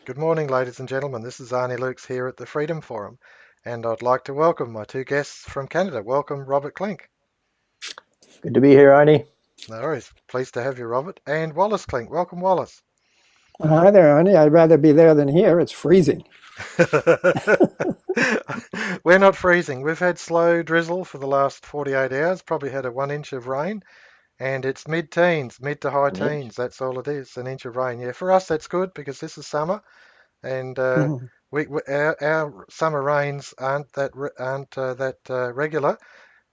Good morning, ladies and gentlemen. This is Arnis Luks here at the Freedom Forum, and I'd like to welcome my two guests from Canada. Welcome, Robert Klinck. Good to be here, Arnie. No worries. Pleased to have you, Robert. And Wallace Klinck. Welcome, Wallace. Hi there, honey. I'd rather be there than here. It's freezing. We're not freezing. We've had slow drizzle for the last 48 hours, probably had a 1 inch of rain, and it's mid-teens, mid to high An inch. teens. That's all it is, an inch of rain. Yeah, for us, that's good because this is summer. And our summer rains aren't that regular.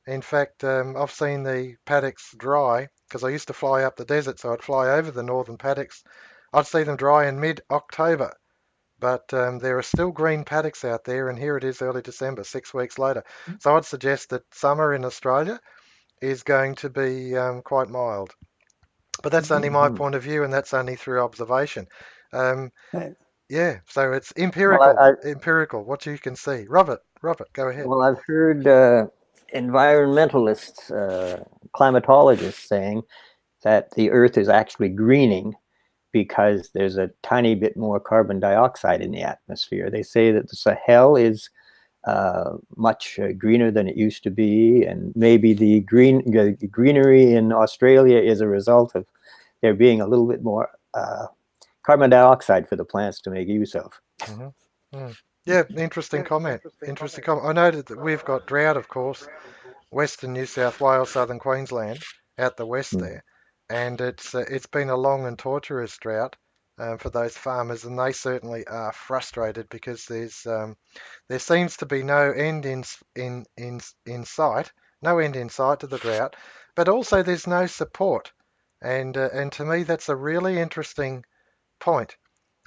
In fact, I've seen the paddocks dry because I used to fly up the desert, so I'd fly over the northern paddocks. I'd see them dry in mid-October, but there are still green paddocks out there, and here it is early December, 6 weeks later. So I'd suggest that summer in Australia is going to be quite mild. But that's only my Mhm. point of view, and that's only through observation. Um, Hey, yeah, so it's Well, empirical, empirical, what you can see. Robert, go ahead. I've heard environmentalists, climatologists saying that the Earth is actually greening because there's a tiny bit more carbon dioxide in the atmosphere. They say that the Sahel is much greener than it used to be, and maybe the greenery in Australia is a result of there being a little bit more carbon dioxide for the plants to make use of. hmm Mm. Yeah, interesting comment. Interesting comment. I noted that we've got drought, of course, Western New South Wales, Southern Queensland, out the west Mm. there, and it's been a long and torturous drought for those farmers, and they certainly are frustrated because there seems to be no end in sight, no end in sight to the drought, but also there's no support, and to me that's a really interesting point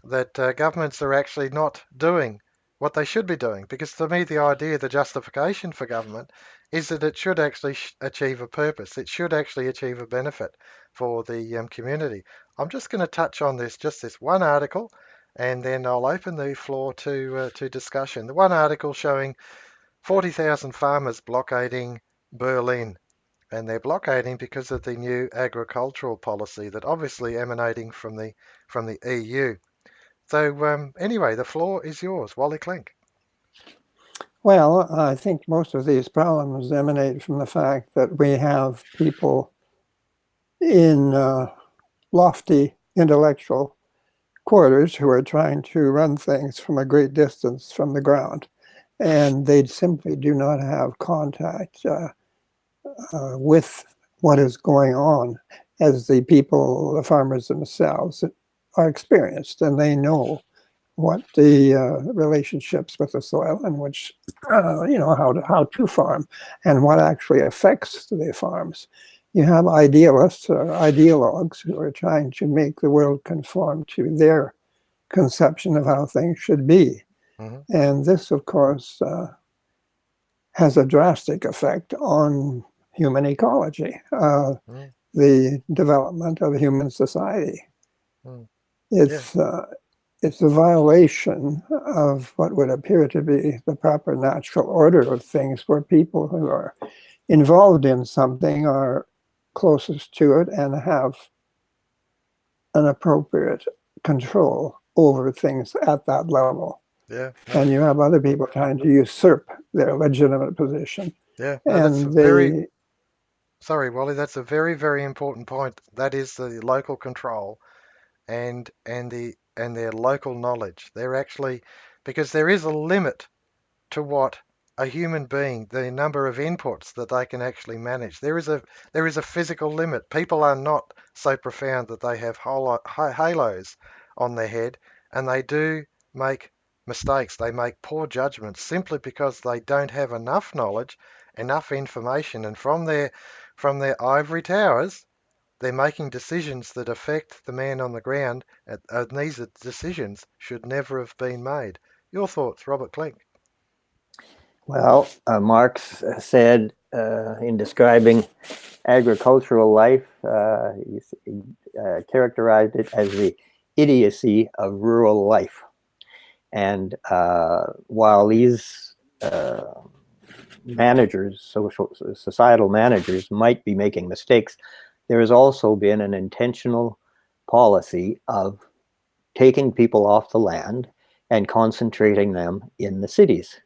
that governments are actually not doing what they should be doing. Because to me, the idea, the justification for government is that it should actually achieve a purpose. It should actually achieve a benefit for the community. I'm just going to touch on this, just this one article, and then I'll open the floor to discussion. The one article showing 40,000 farmers blockading Berlin. And they're blockading because of the new agricultural policy that obviously emanating from the EU. So anyway, the floor is yours, Wally Klinck. well, I think most of these problems emanate from the fact that we have people in lofty intellectual quarters who are trying to run things from a great distance from the ground. And they simply do not have contact with what is going on as the people, the farmers themselves, are experienced, and they know what the relationships with the soil and which, how to farm and what actually affects the farms. You have idealists or ideologues who are trying to make the world conform to their conception of how things should be. hmm And this, of course, has a drastic effect on human ecology, mm the development of human society. mm. Yeah. It's it's a violation of what would appear to be the proper natural order of things, where people who are involved in something are closest to it and have an appropriate control over things at that level. Yeah. No. And you have other people trying to usurp their legitimate position. Yeah. No. That's a And very they, sorry, Wally. That's a very, very important point. That is the local control and their local knowledge. They're actually because there is a limit to what a human being, the number of inputs that they can actually manage. There is a physical limit. People are not so profound that they have halos on their head, and they do make mistakes. They make poor judgments simply because they don't have enough knowledge, enough information, and from their ivory towers, they're making decisions that affect the man on the ground, and these decisions should never have been made. Your thoughts, Robert Klinck? Well, Marx said in describing agricultural life, he characterized it as the idiocy of rural life. And while these managers, societal managers, might be making mistakes, there has also been an intentional policy of taking people off the land and concentrating them in the cities.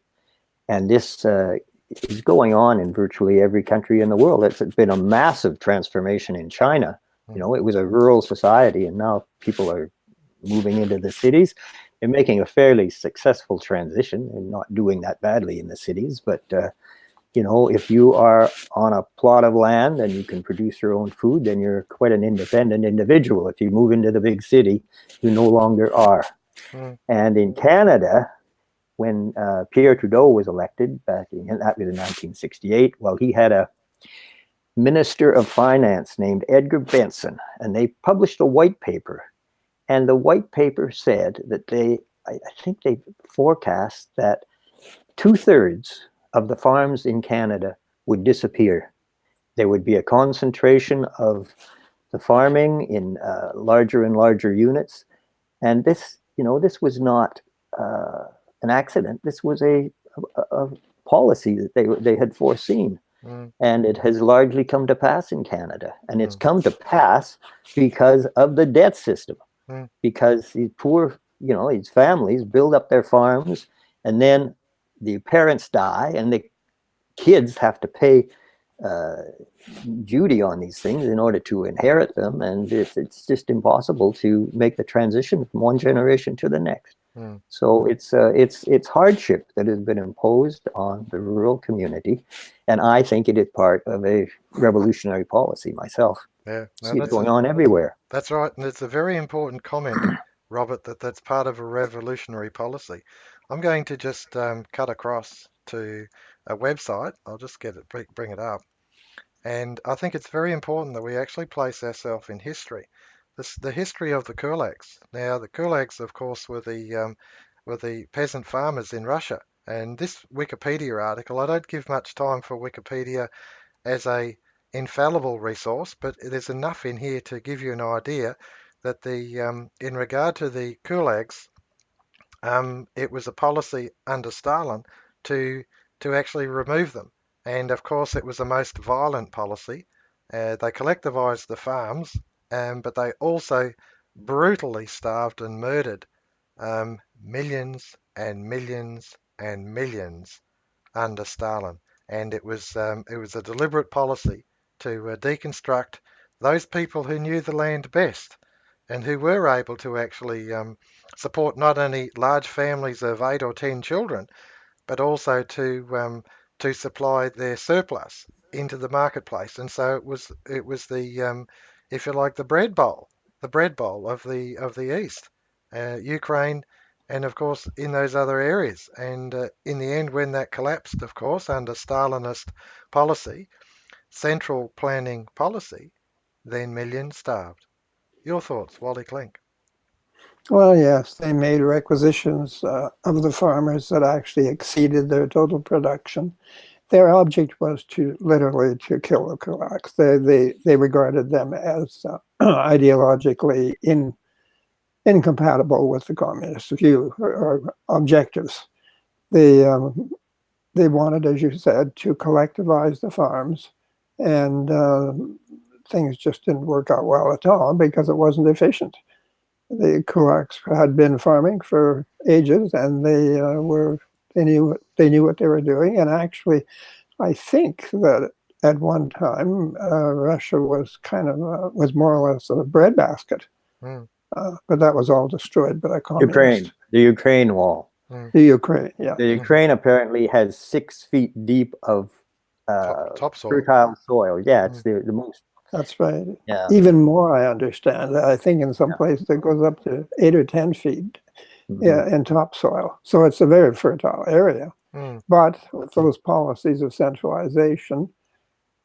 And this is going on in virtually every country in the world. It's been a massive transformation in China. You know, it was a rural society, and now people are moving into the cities. They're making a fairly successful transition and not doing that badly in the cities. But, you know, if you are on a plot of land and you can produce your own food, then you're quite an independent individual. If you move into the big city, you no longer are. And in Canada, when Pierre Trudeau was elected back in, that was in 1968, well, he had a Minister of Finance named Edgar Benson, and they published a white paper. And the white paper said that I think they forecast that 2/3 of the farms in Canada would disappear. There would be a concentration of the farming in larger and larger units. And this, you know, this was not an accident. This was a policy that they had foreseen. And it has largely come to pass in Canada. And it's come to pass because of the debt system. Because these poor, you know, these families build up their farms, and then the parents die, and the kids have to pay duty on these things in order to inherit them, and it's just impossible to make the transition from one generation to the next. So it's hardship that has been imposed on the rural community, and I think it is part of a revolutionary policy myself. Yeah, no, See it going on everywhere. That's right, and it's a very important comment, Robert, that's part of a revolutionary policy. I'm going to just cut across to a website. I'll just bring it up. And I think it's very important that we actually place ourselves in history. The history of the kulaks. Now, the kulaks, of course, were the peasant farmers in Russia. And this Wikipedia article, I don't give much time for Wikipedia as a infallible resource, but there's enough in here to give you an idea that in regard to the kulaks, it was a policy under Stalin to actually remove them. And of course, it was the most violent policy. They collectivized the farms, but they also brutally starved and murdered millions and millions and millions under Stalin. And it was a deliberate policy to deconstruct those people who knew the land best and who were able to actually support not only large families of 8 or 10 children, but also to supply their surplus into the marketplace. And so it was the if you like the bread bowl of the East, Ukraine, and of course in those other areas. And in the end, when that collapsed, of course, under Stalinist policy, central planning policy, then millions starved. Your thoughts, Wally Klinck? Well, yes, they made requisitions of the farmers that actually exceeded their total production. Their object was literally to kill the kulaks. They regarded them as ideologically incompatible with the communist view or objectives. They wanted, as you said, to collectivize the farms, and things just didn't work out well at all because it wasn't efficient. The kulaks had been farming for ages, and they knew what they were doing. And actually, I think that at one time Russia was was more or less a breadbasket, but that was all destroyed by the communists. The Ukraine wall. The Ukraine, yeah. The Ukraine apparently has 6 feet deep of topsoil. fertile soil. Yeah, it's the most. That's right. Yeah. Even more, I understand. I think in some places it goes up to 8 or 10 feet in topsoil. So it's a very fertile area. But with those policies of centralization,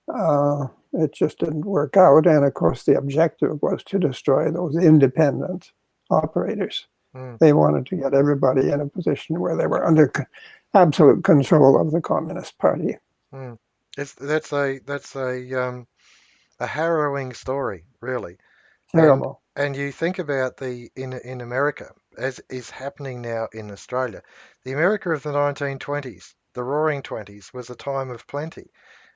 it just didn't work out. And of course, the objective was to destroy those independent operators. They wanted to get everybody in a position where they were under absolute control of the Communist Party. That's a harrowing story, really. Terrible. And you think about in America, as is happening now in Australia, the America of the 1920s, the Roaring Twenties, was a time of plenty,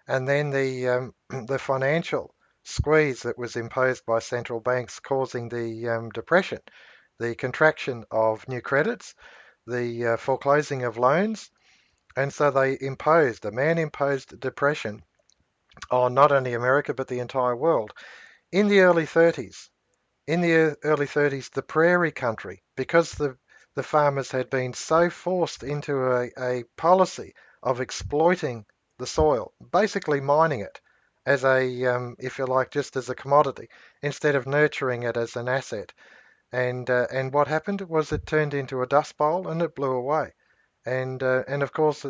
and then the financial squeeze that was imposed by central banks causing the Depression. the contraction of new credits, the foreclosing of loans, and so a man imposed depression on not only America but the entire world. In the early 30s, the prairie country, because the farmers had been so forced into a policy of exploiting the soil, basically mining it as if you like, just as a commodity, instead of nurturing it as an asset. And what happened was it turned into a dust bowl and it blew away. And of course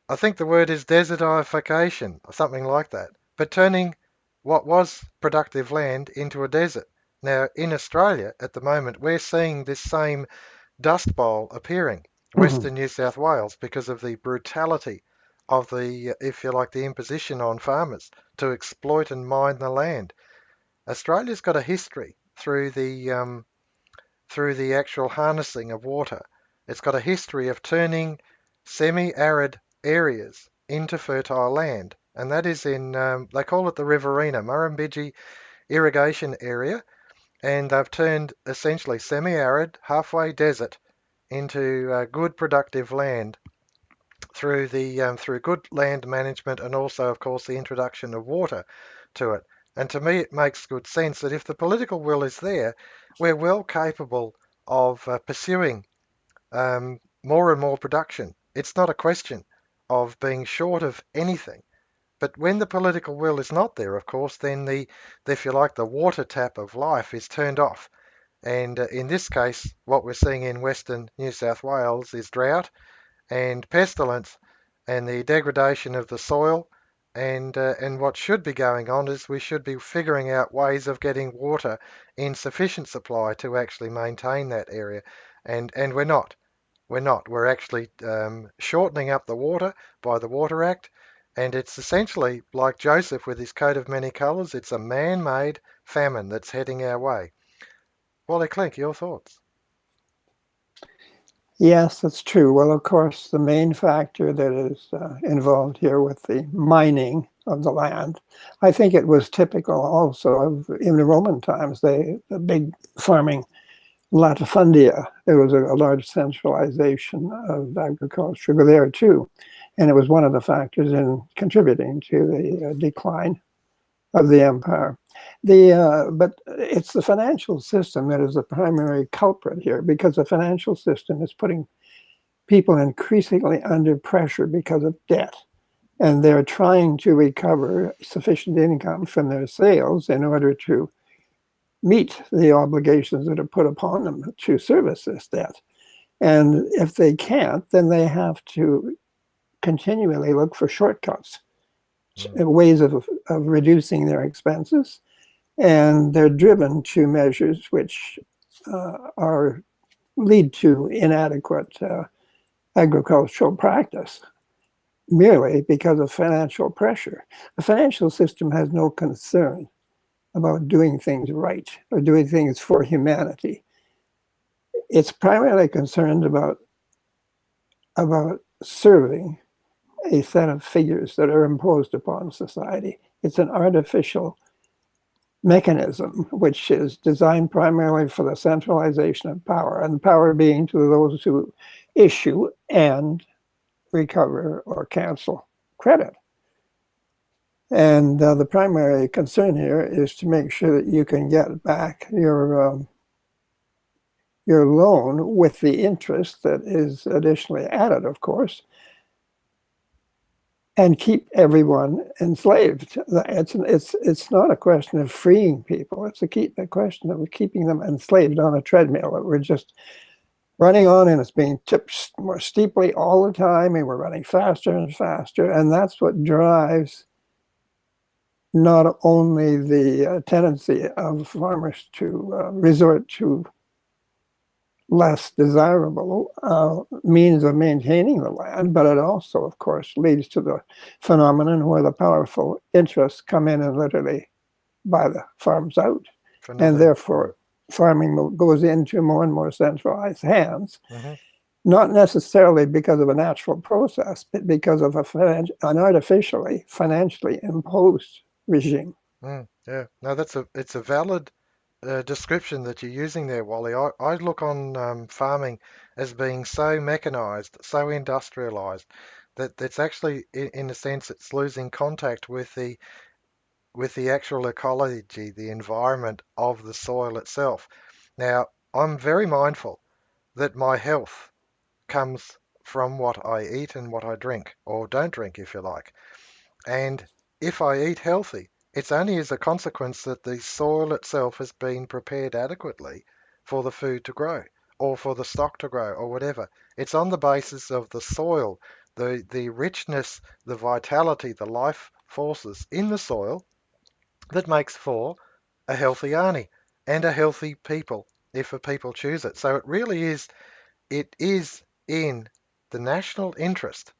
I think the word is desertification or something like that. But turning what was productive land into a desert. Now, in Australia at the moment, we're seeing this same dust bowl appearing, Mhm. Western New South Wales, because of the brutality of the, if you like, the imposition on farmers to exploit and mine the land. Australia's got a history through the actual harnessing of water. It's got a history of turning semi-arid areas into fertile land, and that is they call it the Riverina, Murrumbidgee irrigation area, and they've turned essentially semi-arid, halfway desert into good productive land through good land management and also, of course, the introduction of water to it. And to me, it makes good sense that if the political will is there, we're well capable of pursuing more and more production. It's not a question of being short of anything. But when the political will is not there, of course, then if you like, the water tap of life is turned off. And in this case, what we're seeing in Western New South Wales is drought and pestilence and the degradation of the soil. And what should be going on is we should be figuring out ways of getting water in sufficient supply to actually maintain that area. And we're not. We're not. We're actually shortening up the water by the Water Act. And it's essentially like Joseph with his coat of many colours. It's a man-made famine that's heading our way. Wally Klinck, your thoughts? Yes, that's true. Well, of course, the main factor that is involved here with the mining of the land, I think it was typical also of in the Roman times, the big farming latifundia. There was a large centralization of agriculture there too, and it was one of the factors in contributing to the decline of the empire. But it's the financial system that is the primary culprit here, because the financial system is putting people increasingly under pressure because of debt. And they're trying to recover sufficient income from their sales in order to meet the obligations that are put upon them to service this debt. And if they can't, then they have to continually look for shortcuts, ways of reducing their expenses. And they're driven to measures which lead to inadequate agricultural practice merely because of financial pressure. The financial system has no concern about doing things right or doing things for humanity. It's primarily concerned about serving a set of figures that are imposed upon society. It's an artificial mechanism which is designed primarily for the centralization of power, and power being to those who issue and recover or cancel credit. And the primary concern here is to make sure that you can get back your loan with the interest that is additionally added, of course, and keep everyone enslaved. It's not a question of freeing people. It's a question of keeping them enslaved on a treadmill that we're just running on, and it's being tipped more steeply all the time, and we're running faster and faster. And that's what drives not only the tendency of farmers to resort to less desirable means of maintaining the land, but it also, of course, leads to the phenomenon where the powerful interests come in and literally buy the farms out. And therefore, farming goes into more and more centralized hands, not necessarily because of a natural process, but because of an financially imposed regime. Yeah, no, it's a valid description that you're using there, Wally. I look on farming as being so mechanized, so industrialized, that it's actually, in a sense, it's losing contact with the actual ecology, the environment of the soil itself. Now, I'm very mindful that my health comes from what I eat and what I drink, or don't drink, if you like. And if I eat healthy, it's only as a consequence that the soil itself has been prepared adequately for the food to grow, or for the stock to grow, or whatever. It's on the basis of the soil, the richness, the vitality, the life forces in the soil that makes for a healthy Arnie and a healthy people, if a people choose it. So it is in the national interest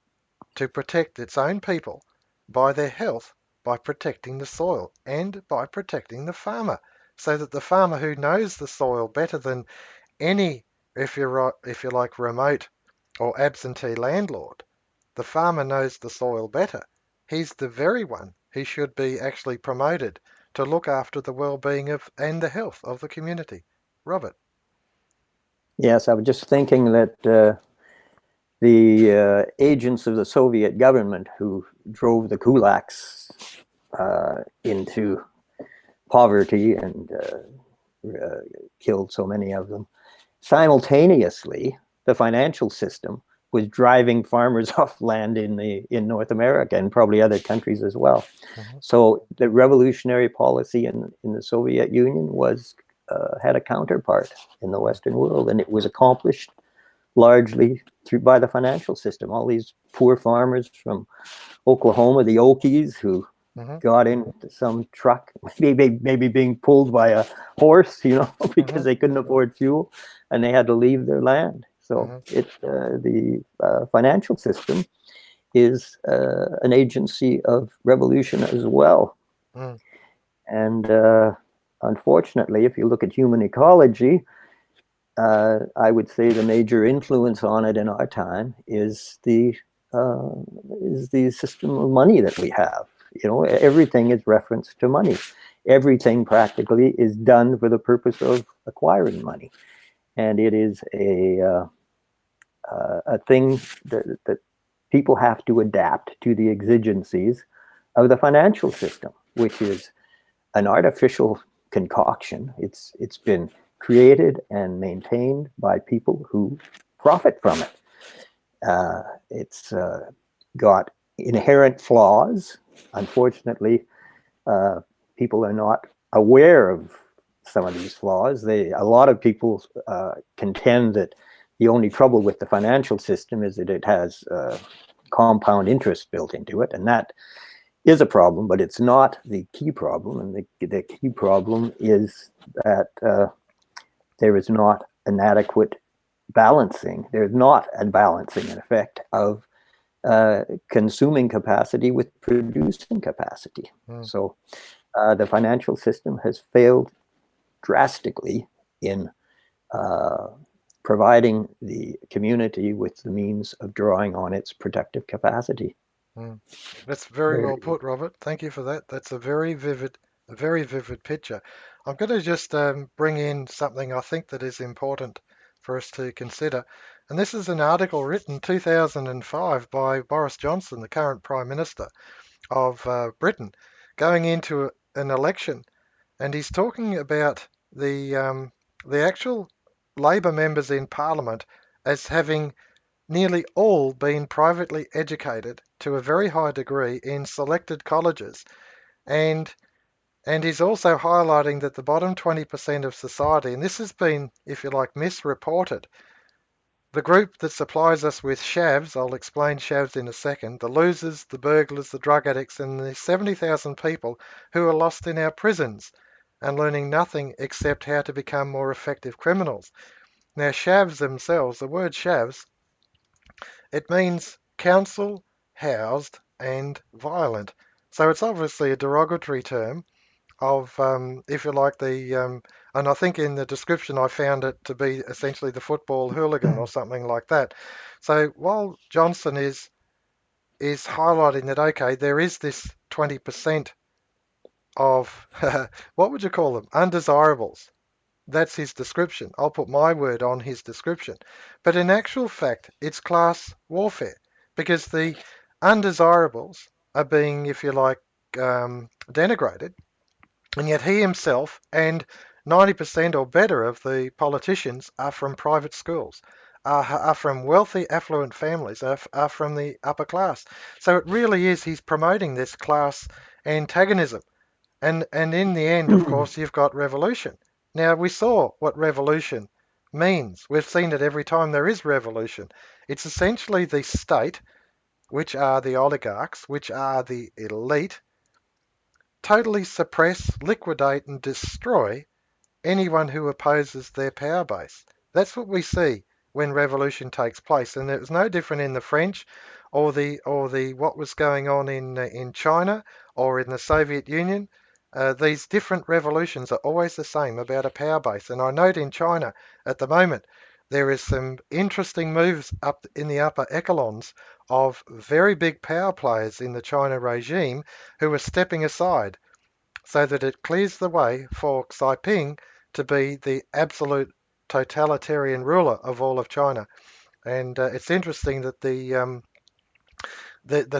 to protect its own people by their health, by protecting the soil and by protecting the farmer, so that the farmer who knows the soil better than any, if you like, remote or absentee landlord, the farmer knows the soil better. He's the very one who should be actually promoted to look after the well-being of and the health of the community. Robert. Yes, I was just thinking that the agents of the Soviet government who drove the kulaks into poverty and killed so many of them, simultaneously, the financial system was driving farmers off land in North America and probably other countries as well. Mm-hmm. So the revolutionary policy in the Soviet Union was had a counterpart in the Western world, and it was accomplished largely by the financial system. All these poor farmers from Oklahoma, the Okies, who Mm-hmm. got into some truck, maybe being pulled by a horse, because Mm-hmm. they couldn't afford fuel, and they had to leave their land. So the financial system is an agency of revolution as well. Mm. And unfortunately, if you look at human ecology, I would say the major influence on it in our time is the system of money that we have. Everything is referenced to money. Everything practically is done for the purpose of acquiring money, and it is a thing that people have to adapt to the exigencies of the financial system, which is an artificial concoction. It's been created and maintained by people who profit from it. It's got inherent flaws. Unfortunately, people are not aware of some of these flaws. A lot of people contend that the only trouble with the financial system is that it has compound interest built into it, and that is a problem, but it's not the key problem. And the key problem is that there is not an adequate balancing. There's not a balancing, in effect, of consuming capacity with producing capacity. Mm. So the financial system has failed drastically in providing the community with the means of drawing on its productive capacity. Mm. That's very well put, Robert. Thank you for that. That's a very vivid picture. I'm going to just bring in something I think that is important for us to consider. And this is an article written 2005 by Boris Johnson, the current Prime Minister of Britain, going into an election. And he's talking about the actual Labor members in Parliament as having nearly all been privately educated to a very high degree in selected colleges. And he's also highlighting that the bottom 20% of society, and this has been, if you like, misreported. The group that supplies us with shavs, I'll explain shavs in a second, the losers, the burglars, the drug addicts, and the 70,000 people who are lost in our prisons and learning nothing except how to become more effective criminals. Now, shavs themselves, the word shavs, it means council, housed, and violent. So it's obviously a derogatory term of, if you like, and I think in the description I found it to be essentially the football hooligan or something like that. So while Johnson is highlighting that, okay, there is this 20% of what would you call them? Undesirables. That's his description. I'll put my word on his description. But in actual fact, it's class warfare because the undesirables are being, if you like, denigrated, and yet he himself and 90% or better of the politicians are from private schools, are from wealthy, affluent families, are from the upper class. So it really is, he's promoting this class antagonism. And in the end, of course, you've got revolution. Now, we saw what revolution means. We've seen it every time there is revolution. It's essentially the state, which are the oligarchs, which are the elite, totally suppress, liquidate, and destroy anyone who opposes their power base. That's what we see when revolution takes place, and it was no different in the French or the what was going on in China or in the Soviet Union. These different revolutions are always the same about a power base, and I note in China at the moment there is some interesting moves up in the upper echelons of very big power players in the China regime who are stepping aside so that it clears the way for Xi Jinping to be the absolute totalitarian ruler of all of China. And it's interesting that the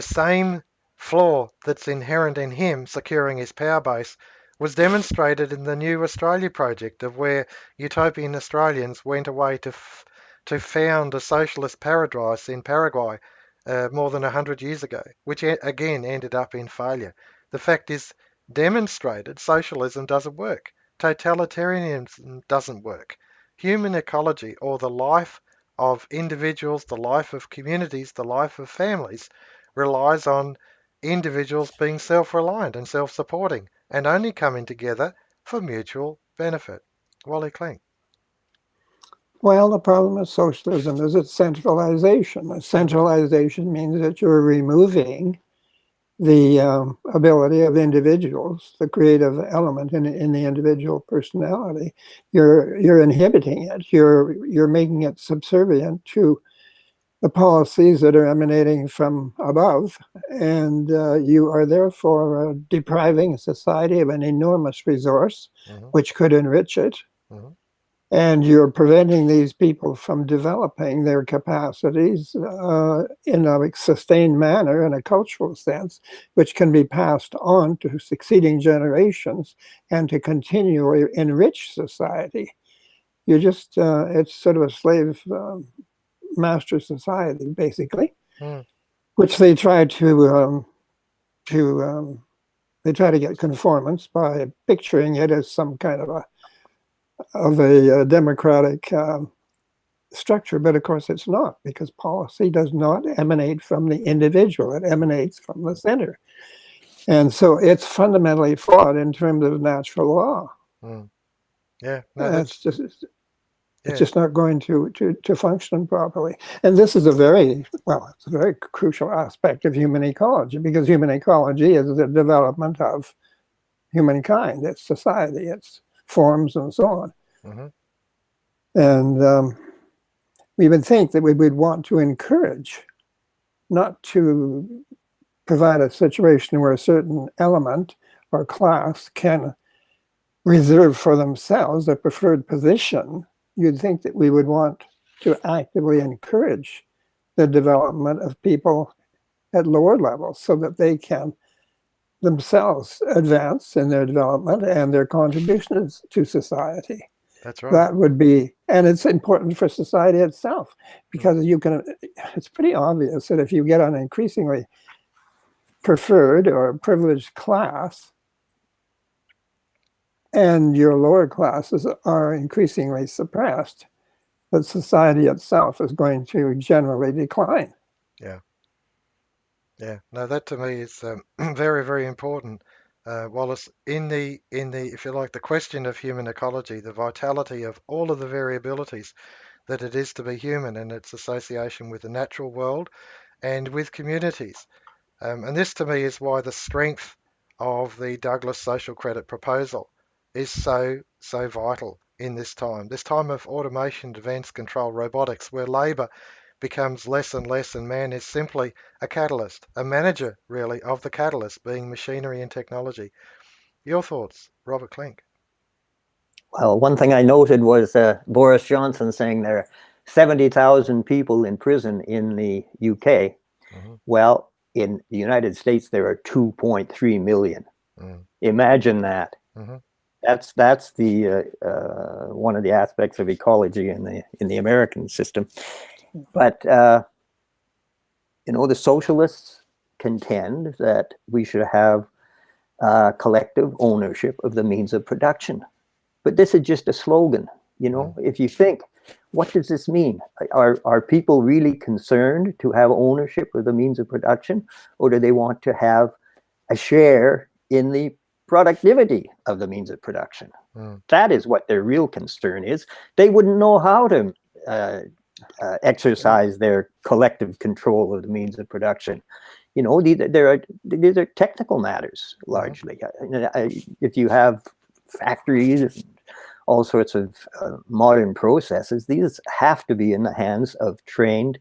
same flaw that's inherent in him securing his power base was demonstrated in the new Australia project, of where utopian Australians went away to found a socialist paradise in Paraguay more than 100 years ago, which again ended up in failure. The fact is demonstrated socialism doesn't work. Totalitarianism doesn't work. Human ecology, or the life of individuals, the life of communities, the life of families, relies on individuals being self-reliant and self-supporting and only coming together for mutual benefit. Wally Klinck. Well, the problem with socialism is its centralization. Centralization means that you're removing the ability of individuals, the creative element in the individual personality. You're inhibiting it. You're making it subservient to the policies that are emanating from above, and you are therefore depriving society of an enormous resource, which could enrich it. And you're preventing these people from developing their capacities in a sustained manner, in a cultural sense, which can be passed on to succeeding generations and to continually enrich society. You just, it's sort of a slave master society, basically, which they try to they try to get conformance by picturing it as some kind of a democratic structure, but of course it's not, because policy does not emanate from the individual, it emanates from the center. And so it's fundamentally flawed in terms of natural law. Yeah, no, it's just not going to function properly. And this is it's a very crucial aspect of human ecology, because human ecology is the development of humankind, it's society, it's forms and so on. And we would think that we would want to encourage, not to provide a situation where a certain element or class can reserve for themselves a preferred position. You'd think that we would want to actively encourage the development of people at lower levels so that they can themselves advance in their development and their contributions to society. That's right. That would be, and it's important for society itself, because it's pretty obvious that if you get an increasingly preferred or privileged class, and your lower classes are increasingly suppressed, that society itself is going to generally decline. Yeah. No, that to me is very, very important, Wallace. In the if you like, the question of human ecology, the vitality of all of the variabilities that it is to be human, and its association with the natural world and with communities. And this to me is why the strength of the Douglas social credit proposal is so vital in this time of automation, advanced control, robotics, where labour becomes less and less, and man is simply a catalyst, a manager really of the catalyst, being machinery and technology. Your thoughts, Robert Klinck? Well, one thing I noted was Boris Johnson saying there are 70,000 people in prison in the UK. Mm-hmm. Well, in the United States, there are 2.3 million. Mm. Imagine that. Mm-hmm. That's the one of the aspects of ecology in the American system. But the socialists contend that we should have collective ownership of the means of production. But this is just a slogan. If you think, what does this mean? Are people really concerned to have ownership of the means of production, or do they want to have a share in the productivity of the means of production? Mm. That is what their real concern is. They wouldn't know how to exercise their collective control of the means of production. These are technical matters largely. If you have factories and all sorts of modern processes, these have to be in the hands of trained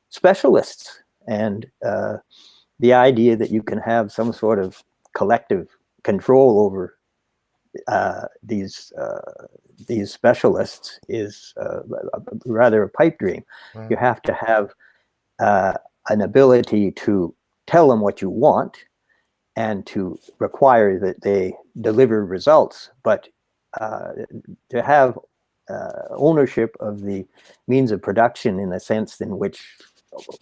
specialists. And the idea that you can have some sort of collective control over these specialists is rather a pipe dream. Mm. You have to have an ability to tell them what you want and to require that they deliver results. But to have ownership of the means of production in the sense in which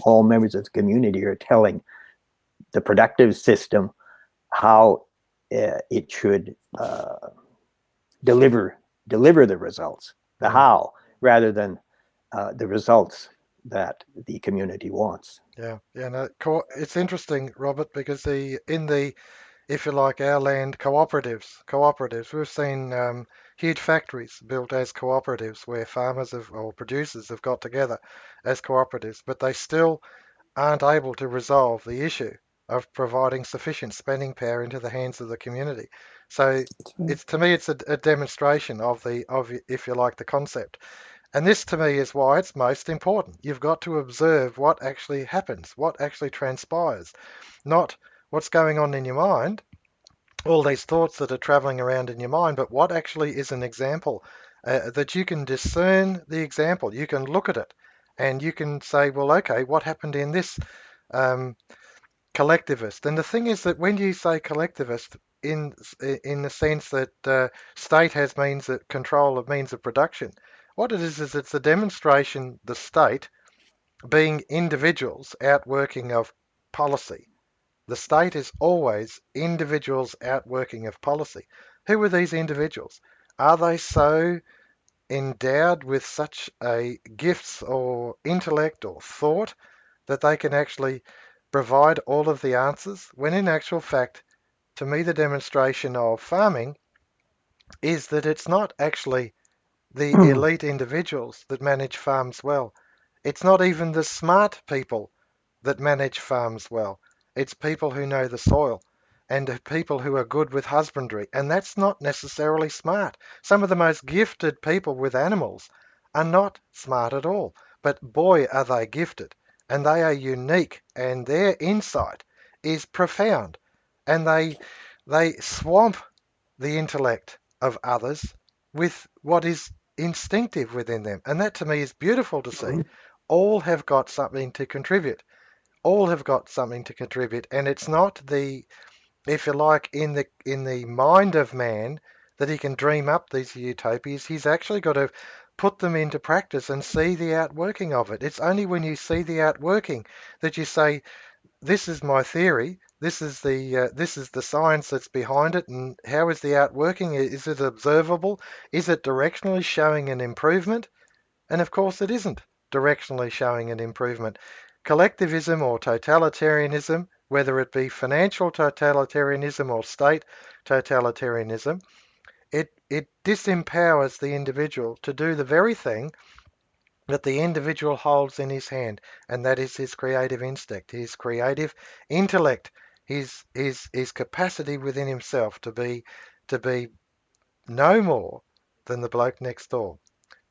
all members of the community are telling the productive system how it should deliver the results, the how, rather than the results that the community wants. Yeah, no, it's interesting, Robert, because if you like, our land cooperatives, we've seen huge factories built as cooperatives where farmers or producers have got together as cooperatives, but they still aren't able to resolve the issue of providing sufficient spending power into the hands of the community. So to me, it's a demonstration of if you like, the concept. And this to me is why it's most important. You've got to observe what actually happens, what actually transpires, not what's going on in your mind, all these thoughts that are traveling around in your mind, but what actually is an example that you can discern the example. You can look at it and you can say, well, okay, what happened in this um, collectivist? And the thing is that when you say collectivist, in the sense that state has means of control of means of production, what it is it's a demonstration the state being individuals outworking of policy. The state is always individuals outworking of policy. Who are these individuals? Are they so endowed with such a gifts or intellect or thought that they can actually provide all of the answers? When in actual fact, to me, the demonstration of farming is that it's not actually the elite individuals that manage farms well. It's not even the smart people that manage farms well. It's people who know the soil and people who are good with husbandry. And that's not necessarily smart. Some of the most gifted people with animals are not smart at all. But boy, are they gifted. And they are unique. And their insight is profound. And they swamp the intellect of others with what is instinctive within them. And that to me is beautiful to see. All have got something to contribute. All have got something to contribute. And it's not if you like, in the mind of man that he can dream up these utopias. He's actually got to put them into practice and see the outworking of it. It's only when you see the outworking that you say, this is my theory. This is the science that's behind it, and how is the outworking? Is it observable? Is it directionally showing an improvement? And of course, it isn't directionally showing an improvement. Collectivism or totalitarianism, whether it be financial totalitarianism or state totalitarianism, it disempowers the individual to do the very thing that the individual holds in his hand, and that is his creative instinct, his creative intellect, his capacity within himself to be no more than the bloke next door.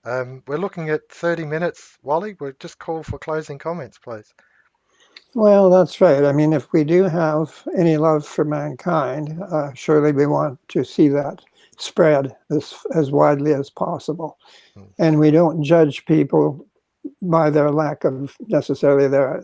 We're looking at 30 minutes, Wally. We'll just call for closing comments, please. Well, that's right. I mean, if we do have any love for mankind, surely we want to see that spread as widely as possible. Mm. And we don't judge people by their lack of necessarily their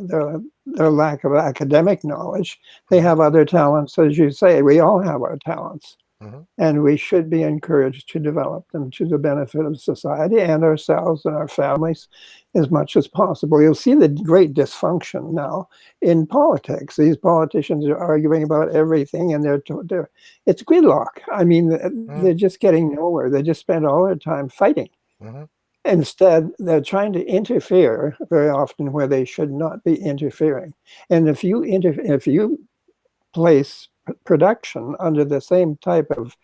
lack of academic knowledge. They Mhm. have other talents, as you say. We all have our talents, Mhm. and we should be encouraged to develop them to the benefit of society and ourselves and our families as much as possible. You'll see the great dysfunction now in politics. These politicians are arguing about everything, and it's gridlock. I mean, Mm. they're just getting nowhere. They just spend all their time fighting. Mhm. Instead, they're trying to interfere very often where they should not be interfering. And if you place production under the same type of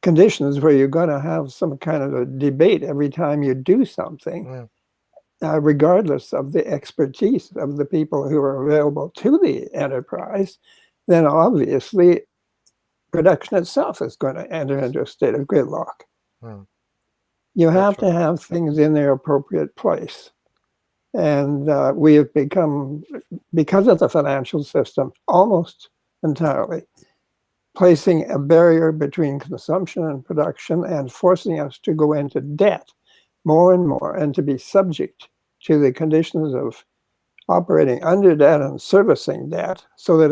conditions where you're going to have some kind of a debate every time you do something, Mm. regardless of the expertise of the people who are available to the enterprise, then obviously production itself is going to enter into a state of gridlock. Mm. You That's have right. to have things in their appropriate place. And we have become, because of the financial system, almost entirely placing a barrier between consumption and production and forcing us to go into debt more and more and to be subject to the conditions of operating under debt and servicing debt, so that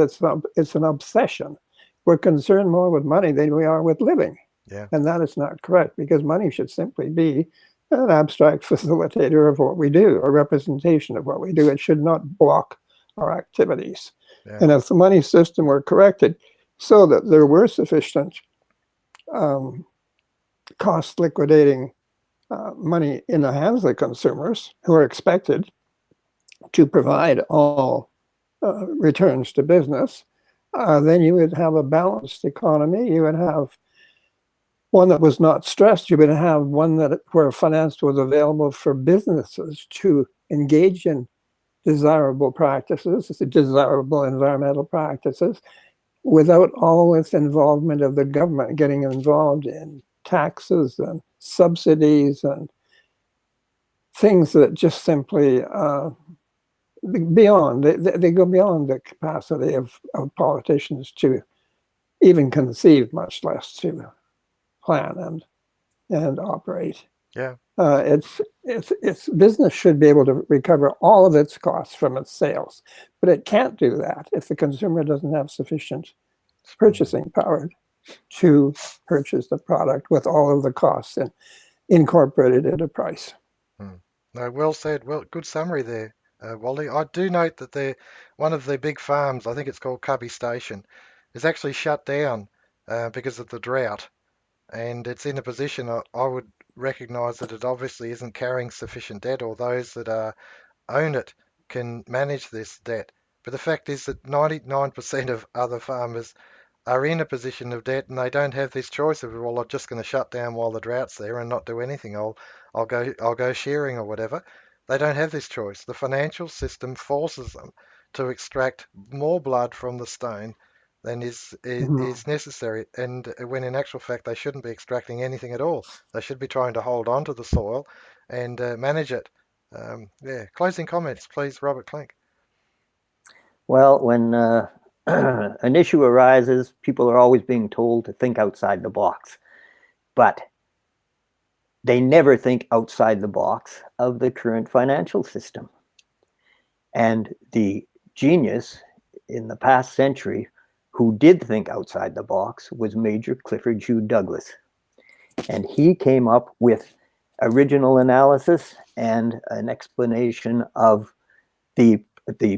it's an obsession. We're concerned more with money than we are with living. Yeah. And that is not correct, because money should simply be an abstract facilitator of what we do, a representation of what we do. It should not block our activities. Yeah. And if the money system were corrected so that there were sufficient um, cost liquidating money in the hands of the consumers, who are expected to provide all returns to business, then you would have a balanced economy. You would have one that was not stressed. You would have one where finance was available for businesses to engage in desirable practices, desirable environmental practices, without always involvement of the government getting involved in taxes and subsidies and things that just simply they go beyond the capacity of politicians to even conceive, much less to plan and operate. Yeah. It's business should be able to recover all of its costs from its sales, but it can't do that if the consumer doesn't have sufficient Spending. purchasing power to purchase the product with all of the costs and incorporated at a price. Mm. No, well said. Well, good summary there, Wally. I do note that one of their big farms, I think it's called Cubby Station, is actually shut down because of the drought, and it's in a position I would recognise that it obviously isn't carrying sufficient debt, or those that own it can manage this debt. But the fact is that 99% of other farmers are in a position of debt, and they don't have this choice of, well, I'm just going to shut down while the drought's there and not do anything. I'll go sharing or whatever. They don't have this choice. The financial system forces them to extract more blood from the stone than is necessary, and when in actual fact they shouldn't be extracting anything at all. They should be trying to hold on to the soil and manage it. Yeah. Closing comments, please, Robert Klinck. Well, when an issue arises, people are always being told to think outside the box, but they never think outside the box of the current financial system. And the genius in the past century who did think outside the box was Major Clifford Hugh Douglas. And he came up with original analysis and an explanation of the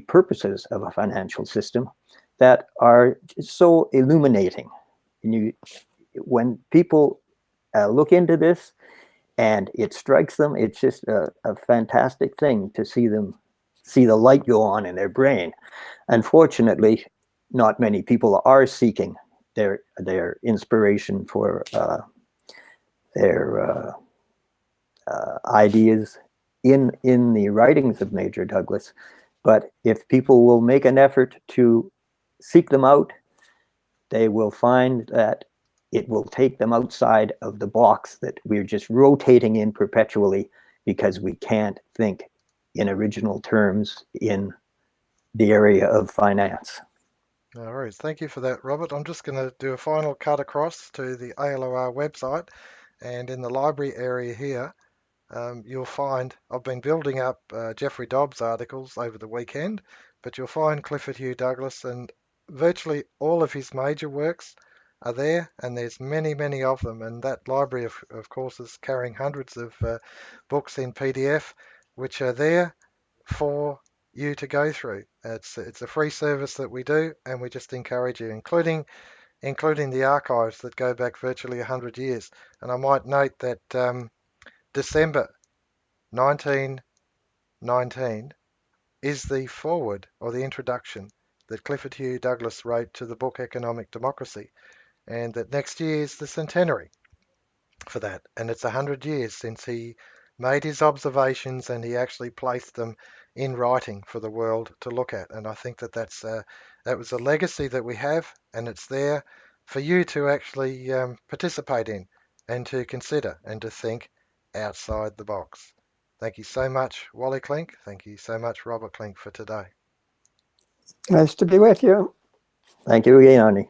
purposes of a financial system that are so illuminating. And when people look into this and it strikes them, it's just a fantastic thing to see the light go on in their brain. Unfortunately, not many people are seeking their inspiration for their ideas in the writings of Major Douglas. But if people will make an effort to seek them out, they will find that it will take them outside of the box that we're just rotating in perpetually because we can't think in original terms in the area of finance. No worries. Thank you for that, Robert. I'm just going to do a final cut across to the ALOR website, and in the library area here, you'll find I've been building up Jeffrey Dobbs articles over the weekend, but you'll find Clifford Hugh Douglas and virtually all of his major works are there, and there's many, many of them. And that library, of course, is carrying hundreds of books in PDF, which are there for you to go through. It's a free service that we do, and we just encourage you, including the archives that go back virtually 100 years. And I might note that December 1919 is the foreword or the introduction that Clifford Hugh Douglas wrote to the book Economic Democracy, and that next year is the centenary for that. And it's 100 years since he made his observations and he actually placed them in writing for the world to look at. And I think that that was a legacy that we have, and it's there for you to actually participate in and to consider and to think outside the box. Thank you so much, Wally Klinck. Thank you so much, Robert Klinck, for today. Nice to be with you. Thank you again, Arnie.